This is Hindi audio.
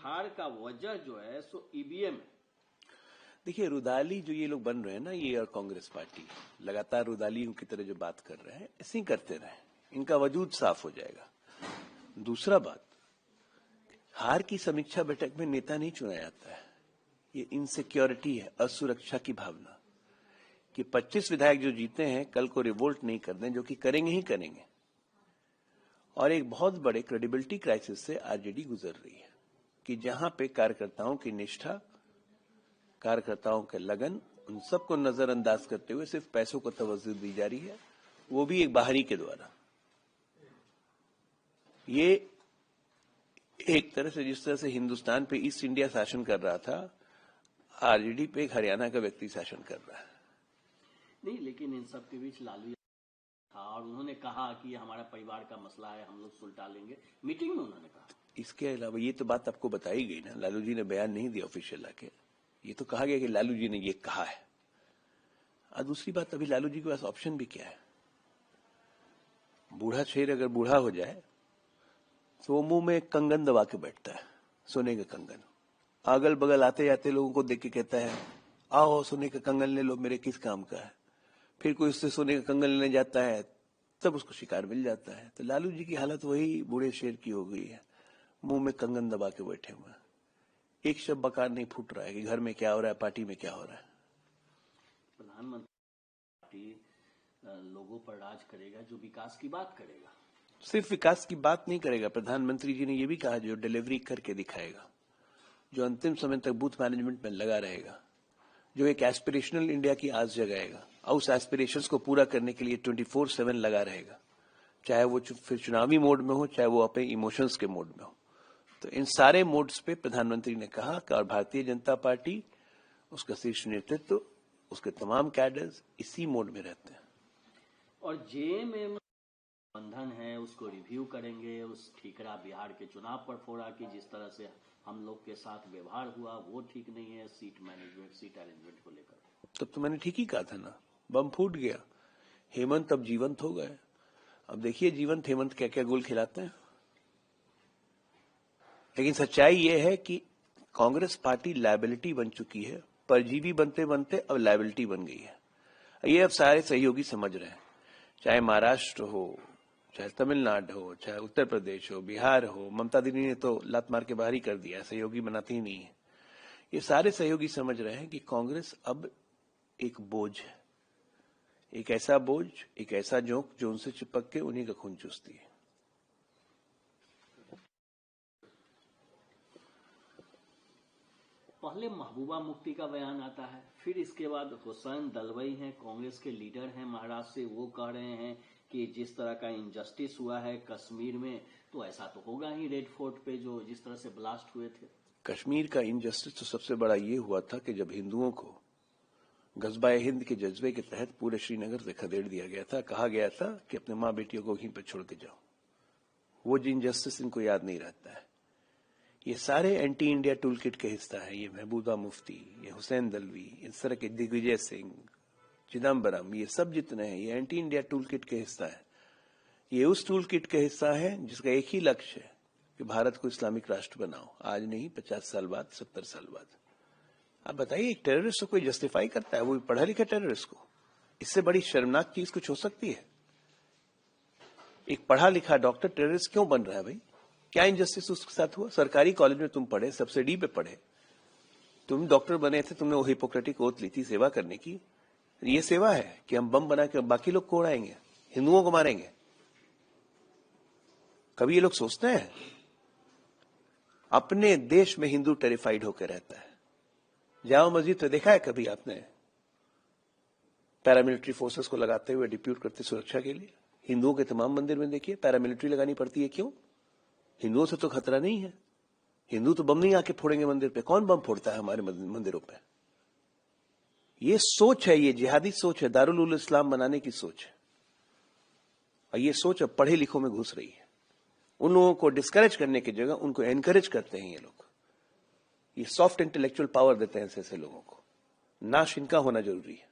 हार का वजह जो है सो ईवीएम है। देखिए, रुदाली जो ये लोग बन रहे हैं ना, ये और कांग्रेस पार्टी लगातार रुदालियों की तरह जो बात कर रहे हैं, ऐसे ही करते रहे, इनका वजूद साफ हो जाएगा। दूसरा बात, हार की समीक्षा बैठक में नेता नहीं चुना जाता है। ये इनसिक्योरिटी है, असुरक्षा की भावना कि 25 विधायक जो जीते हैं कल को रिवोल्ट नहीं कर दें, जो कि करेंगे ही करेंगे। और एक बहुत बड़े क्रेडिबिलिटी क्राइसिस से आरजेडी गुजर रही है कि जहां पे कार्यकर्ताओं की निष्ठा, कार्यकर्ताओं के लगन, उन सबको नजरअंदाज करते हुए सिर्फ पैसों को तवज्जो दी जा रही है, वो भी एक बाहरी के द्वारा। ये एक तरह से जिस तरह से हिंदुस्तान पे ईस्ट इंडिया शासन कर रहा था, आरजेडी पे एक हरियाणा का व्यक्ति शासन कर रहा है। नहीं, लेकिन इन सब के बीच लालू था और उन्होंने कहा कि ये हमारा परिवार का मसला है, हम लोग सुलटा लेंगे, मीटिंग में उन्होंने कहा। इसके अलावा ये तो बात आपको बताई गई ना, लालू जी ने बयान नहीं दिया ऑफिशियल आके, ये तो कहा गया कि लालू जी ने ये कहा है। और दूसरी बात, अभी लालू जी के पास ऑप्शन भी क्या है? बूढ़ा शेर अगर बूढ़ा हो जाए तो वो मुंह में कंगन दबा के बैठता है, सोने का कंगन। अगल बगल आते जाते लोगों को देख के कहता है, आओ सोने का कंगन ले लो, मेरे किस काम का है। फिर कोई उससे सोने का कंगन लेने जाता है, तब उसको शिकार मिल जाता है। तो लालू जी की हालत वही बूढ़े शेर की हो गई है, मुंह में कंगन दबा के बैठे हुए हैं। एक शब्द बकार नहीं फूट रहा है कि घर में क्या हो रहा है, पार्टी में क्या हो रहा है। प्रधानमंत्री लोगों पर राज करेगा जो विकास की बात करेगा, सिर्फ विकास की बात नहीं करेगा। प्रधानमंत्री जी ने यह भी कहा जो डिलीवरी करके दिखाएगा, जो अंतिम समय तक बूथ मैनेजमेंट में लगा रहेगा, जो एक एस्पिरेशनल इंडिया की आस जगाएगा और उस एस्पिरेशंस को पूरा करने के लिए 24/7 लगा रहेगा, चाहे वो फिर चुनावी मोड में हो, चाहे वो अपने इमोशंस के मोड में हो। तो इन सारे मोड्स पे प्रधानमंत्री ने कहा कि और भारतीय जनता पार्टी, उसका शीर्ष नेतृत्व, उसके तमाम कैडर्स इसी मोड में रहते हैं। और जेएमएम बंधन है उसको रिव्यू करेंगे, उस ठीकरा बिहार के चुनाव पर फोड़ा कि जिस तरह से हम लोग के साथ व्यवहार हुआ वो ठीक नहीं है, सीट मैनेजमेंट, सीट अरेंजमेंट को लेकर। तब तो मैंने ठीक ही कहा था ना, बम फूट गया, हेमंत अब जीवंत हो गए। अब देखिए जीवंत हेमंत क्या क्या गोल खिलाते हैं। लेकिन सच्चाई ये है कि कांग्रेस पार्टी लायबिलिटी बन चुकी है, परजीवी बनते बनते अब लायबिलिटी बन गई है। ये अब सारे सहयोगी समझ रहे हैं, चाहे महाराष्ट्र हो, चाहे तमिलनाडु हो, चाहे उत्तर प्रदेश हो, बिहार हो। ममता दीदी ने तो लात मार के बाहर ही कर दिया, सहयोगी बनाती ही नहीं है। ये सारे सहयोगी समझ रहे हैं कि कांग्रेस अब एक बोझ है, एक ऐसा बोझ, एक ऐसा जोंक जो उनसे चिपक के उन्हीं का खून चूसती है। पहले महबूबा मुफ्ती का बयान आता है, फिर इसके बाद हुसैन दलवाई हैं, कांग्रेस के लीडर हैं महाराष्ट्र से, वो कह रहे हैं कि जिस तरह का इनजस्टिस हुआ है कश्मीर में, तो ऐसा तो होगा ही रेड फोर्ट पे जो जिस तरह से ब्लास्ट हुए थे। कश्मीर का इनजस्टिस तो सबसे बड़ा ये हुआ था कि जब हिंदुओं को गजबाए हिंद के जज्बे के तहत पूरे श्रीनगर से खदेड़ दिया गया था, कहा गया था कि अपने माँ बेटियों को वहीं पर छोड़ के जाओ। वो इनजस्टिस इनको याद नहीं रहता है। ये सारे एंटी इंडिया टूल किट के हिस्सा है। ये महबूबा मुफ्ती, ये हुसैन दलवी, इस तरह के दिग्विजय सिंह, चिदम्बरम, ये सब जितने हैं ये एंटी इंडिया टूल किट के हिस्सा है। ये उस टूल किट के हिस्सा है जिसका एक ही लक्ष्य है कि भारत को इस्लामिक राष्ट्र बनाओ, आज नहीं 50 साल बाद, 70 साल बाद। आप बताइए, एक टेररिस्ट को कोई जस्टिफाई करता है, वो पढ़ा लिखा टेररिस्ट को? इससे बड़ी शर्मनाक चीज कुछ हो सकती है? एक पढ़ा लिखा डॉक्टर टेररिस्ट क्यों बन रहा है भाई? क्या इनजस्टिस उसके साथ हुआ? सरकारी कॉलेज में तुम पढ़े, सब्सिडी पे पढ़े, तुम डॉक्टर बने थे, तुमने वो हिपोक्रेटिक ओथ ली थी सेवा करने की। ये सेवा है कि हम बम बना के बाकी लोग को उड़ाएंगे, हिंदुओं को मारेंगे? कभी ये लोग सोचते हैं? अपने देश में हिंदू टेरिफाइड होकर रहता है। जामा मस्जिद तो देखा है कभी आपने पैरामिलिट्री फोर्सेस को लगाते हुए डिप्यूट करते सुरक्षा के लिए? हिंदुओं के तमाम मंदिर में देखिए पैरामिलिट्री लगानी पड़ती है। क्यों? हिंदुओं से तो खतरा नहीं है, हिंदू तो बम नहीं आके फोड़ेंगे मंदिर पे। कौन बम फोड़ता है हमारे मंदिरों पे? ये सोच है, ये जिहादी सोच है, दारुल उल इस्लाम बनाने की सोच है। और ये सोच अब पढ़े लिखों में घुस रही है। उन लोगों को डिस्करेज करने की जगह उनको एनकरेज करते हैं ये लोग। ये सॉफ्ट इंटेलेक्चुअल पावर देते हैं ऐसे लोगों को। नाश इनका होना जरूरी है।